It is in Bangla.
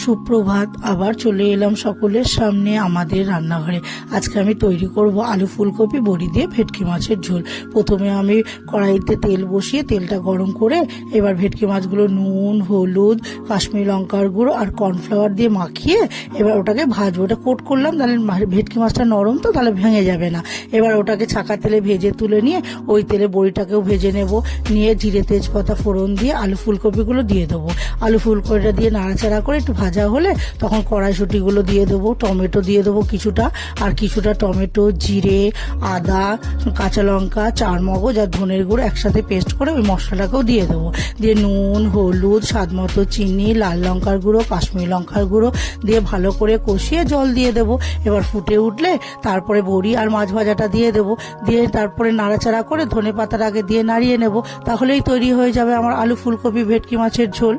সুপ্রভাত। আবার চলে এলাম সকলের সামনে আমাদের রান্নাঘরে। আজকে আমি তৈরি করব আলু ফুলকপি বড়ি দিয়ে ভেটকি মাছের ঝোল। প্রথমে আমি কড়াইতে তেল বসিয়ে তেলটা গরম করে এবার ভেটকি মাছগুলো নুন, হলুদ, কাশ্মীরি লঙ্কার গুঁড়ো আর কর্নফ্লাওয়ার দিয়ে মাখিয়ে এবার ওটাকে ভাজবো। ওটা কোট করলাম, তাহলে ভেটকি মাছটা নরম তো, তাহলে ভেঙে যাবে না। এবার ওটাকে ছাকা তেলে ভেজে তুলে নিয়ে ওই তেলে বড়িটাকেও ভেজে নেব। নিয়ে জিরে তেজপাতা ফোড়ন দিয়ে আলু ফুলকপিগুলো দিয়ে দেবো। আলু ফুলকপিটা দিয়ে নাড়াচাড়া করে একটু ভাজা হলে তখন কড়াইশুঁটিগুলো দিয়ে দেবো, টমেটো দিয়ে দেবো কিছুটা, আর কিছুটা টমেটো, জিরে, আদা, কাঁচা লঙ্কা, চারমগজ আর ধনের গুঁড়ো একসাথে পেস্ট করে ওই মশলাটাকেও দিয়ে দেবো। দিয়ে নুন, হলুদ, স্বাদ মতো চিনি, লাল লঙ্কার গুঁড়ো, কাশ্মীরি লঙ্কার গুঁড়ো দিয়ে ভালো করে কষিয়ে জল দিয়ে দেবো। এবার ফুটে উঠলে তারপরে বড়ি আর মাছ ভাজাটা দিয়ে দেবো। দিয়ে তারপরে নাড়াচাড়া করে ধনে পাতার আগে দিয়ে নাড়িয়ে নেব। তাহলেই তৈরি হয়ে যাবে আমার আলু ফুলকপি ভেটকি মাছের ঝোল।